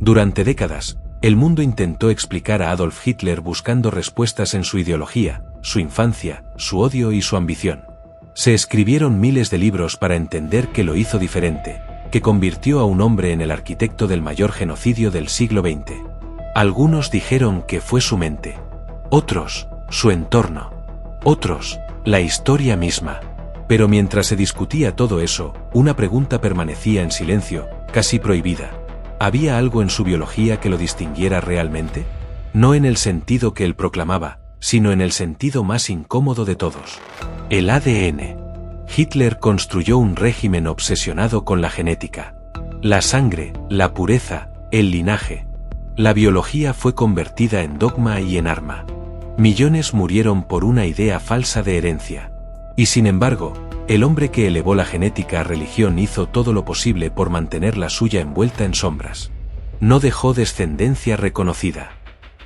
Durante décadas, el mundo intentó explicar a Adolf Hitler buscando respuestas en su ideología, su infancia, su odio y su ambición. Se escribieron miles de libros para entender qué lo hizo diferente, que convirtió a un hombre en el arquitecto del mayor genocidio del siglo XX. Algunos dijeron que fue su mente. Otros, su entorno. Otros, la historia misma. Pero mientras se discutía todo eso, una pregunta permanecía en silencio, casi prohibida. ¿Había algo en su biología que lo distinguiera realmente? No en el sentido que él proclamaba, sino en el sentido más incómodo de todos. El ADN. Hitler construyó un régimen obsesionado con la genética. La sangre, la pureza, el linaje. La biología fue convertida en dogma y en arma. Millones murieron por una idea falsa de herencia. Y sin embargo, el hombre que elevó la genética a religión hizo todo lo posible por mantener la suya envuelta en sombras. No dejó descendencia reconocida.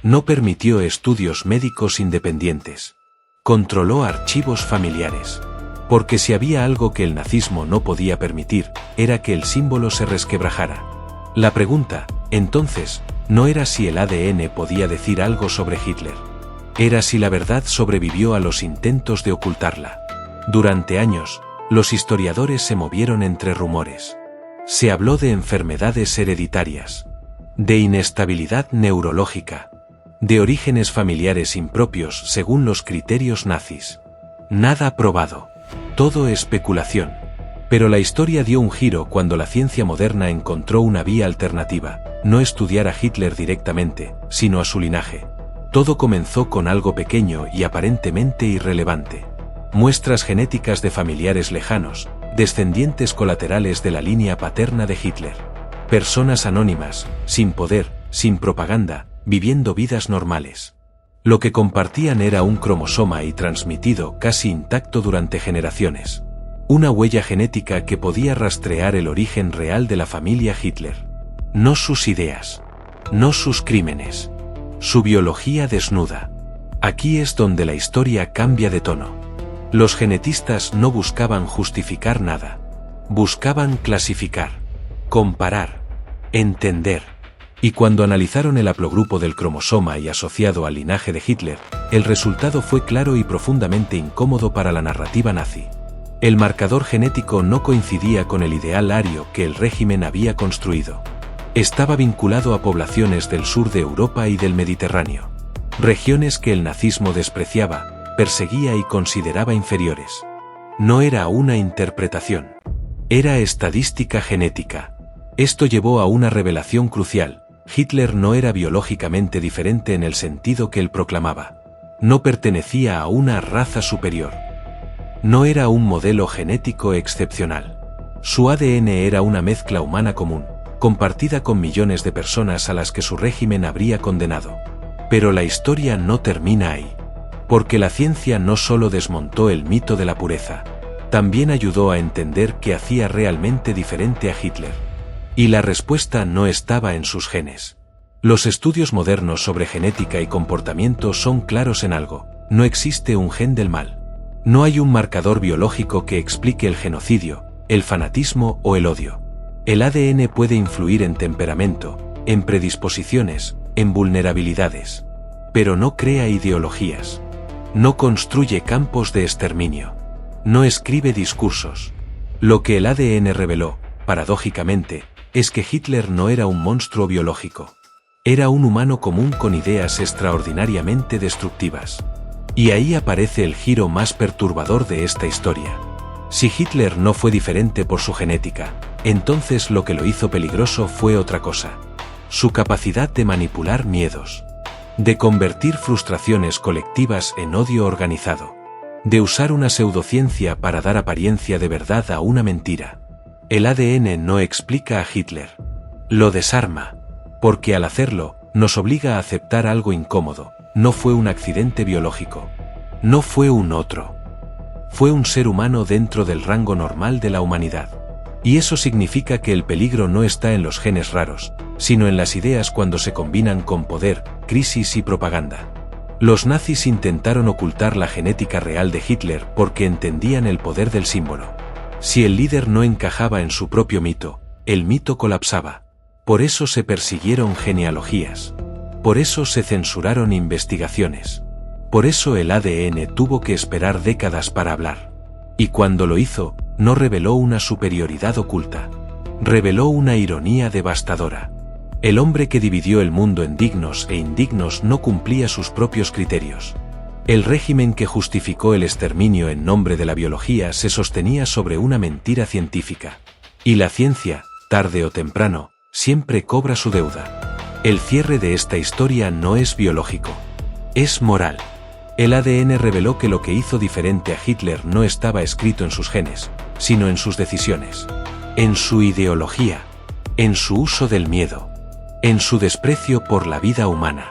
No permitió estudios médicos independientes. Controló archivos familiares. Porque si había algo que el nazismo no podía permitir, era que el símbolo se resquebrajara. La pregunta, entonces, no era si el ADN podía decir algo sobre Hitler. Era si la verdad sobrevivió a los intentos de ocultarla. Durante años, los historiadores se movieron entre rumores. Se habló de enfermedades hereditarias, de inestabilidad neurológica, de orígenes familiares impropios según los criterios nazis. Nada probado. Todo especulación. Pero la historia dio un giro cuando la ciencia moderna encontró una vía alternativa, no estudiar a Hitler directamente, sino a su linaje. Todo comenzó con algo pequeño y aparentemente irrelevante. Muestras genéticas de familiares lejanos, descendientes colaterales de la línea paterna de Hitler. Personas anónimas, sin poder, sin propaganda, viviendo vidas normales. Lo que compartían era un cromosoma y transmitido casi intacto durante generaciones. Una huella genética que podía rastrear el origen real de la familia Hitler. No sus ideas. No sus crímenes. Su biología desnuda. Aquí es donde la historia cambia de tono. Los genetistas no buscaban justificar nada. Buscaban clasificar, comparar, entender. Y cuando analizaron el haplogrupo del cromosoma y asociado al linaje de Hitler, el resultado fue claro y profundamente incómodo para la narrativa nazi. El marcador genético no coincidía con el ideal ario que el régimen había construido. Estaba vinculado a poblaciones del sur de Europa y del Mediterráneo. Regiones que el nazismo despreciaba, perseguía y consideraba inferiores. No era una interpretación. Era estadística genética. Esto llevó a una revelación crucial. Hitler no era biológicamente diferente en el sentido que él proclamaba. No pertenecía a una raza superior. No era un modelo genético excepcional. Su ADN era una mezcla humana común, compartida con millones de personas a las que su régimen habría condenado. Pero la historia no termina ahí. Porque la ciencia no solo desmontó el mito de la pureza, también ayudó a entender qué hacía realmente diferente a Hitler. Y la respuesta no estaba en sus genes. Los estudios modernos sobre genética y comportamiento son claros en algo: no existe un gen del mal. No hay un marcador biológico que explique el genocidio, el fanatismo o el odio. El ADN puede influir en temperamento, en predisposiciones, en vulnerabilidades. Pero no crea ideologías. No construye campos de exterminio. No escribe discursos. Lo que el ADN reveló, paradójicamente, es que Hitler no era un monstruo biológico. Era un humano común con ideas extraordinariamente destructivas. Y ahí aparece el giro más perturbador de esta historia. Si Hitler no fue diferente por su genética, entonces lo que lo hizo peligroso fue otra cosa. Su capacidad de manipular miedos. De convertir frustraciones colectivas en odio organizado. De usar una pseudociencia para dar apariencia de verdad a una mentira. El ADN no explica a Hitler. Lo desarma. Porque al hacerlo, nos obliga a aceptar algo incómodo. No fue un accidente biológico. No fue un otro. Fue un ser humano dentro del rango normal de la humanidad. Y eso significa que el peligro no está en los genes raros, sino en las ideas cuando se combinan con poder, crisis y propaganda. Los nazis intentaron ocultar la genética real de Hitler porque entendían el poder del símbolo. Si el líder no encajaba en su propio mito, el mito colapsaba. Por eso se persiguieron genealogías. Por eso se censuraron investigaciones. Por eso el ADN tuvo que esperar décadas para hablar. Y cuando lo hizo, no reveló una superioridad oculta. Reveló una ironía devastadora. El hombre que dividió el mundo en dignos e indignos no cumplía sus propios criterios. El régimen que justificó el exterminio en nombre de la biología se sostenía sobre una mentira científica. Y la ciencia, tarde o temprano, siempre cobra su deuda. El cierre de esta historia no es biológico. Es moral. El ADN reveló que lo que hizo diferente a Hitler no estaba escrito en sus genes, sino en sus decisiones, en su ideología, en su uso del miedo, en su desprecio por la vida humana.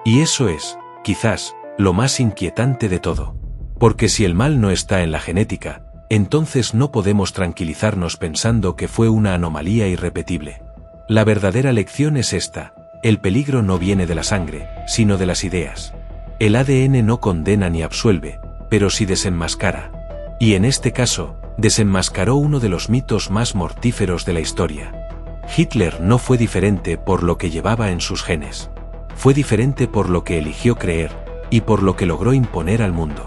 Y eso es, quizás, lo más inquietante de todo. Porque si el mal no está en la genética, entonces no podemos tranquilizarnos pensando que fue una anomalía irrepetible. La verdadera lección es esta: el peligro no viene de la sangre, sino de las ideas. El ADN no condena ni absuelve, pero sí desenmascara. Y en este caso, desenmascaró uno de los mitos más mortíferos de la historia. Hitler no fue diferente por lo que llevaba en sus genes. Fue diferente por lo que eligió creer, y por lo que logró imponer al mundo.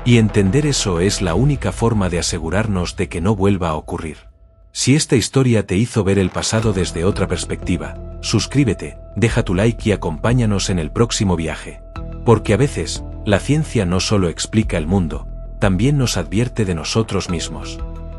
Y entender eso es la única forma de asegurarnos de que no vuelva a ocurrir. Si esta historia te hizo ver el pasado desde otra perspectiva, suscríbete, deja tu like y acompáñanos en el próximo viaje. Porque a veces, la ciencia no solo explica el mundo, también nos advierte de nosotros mismos.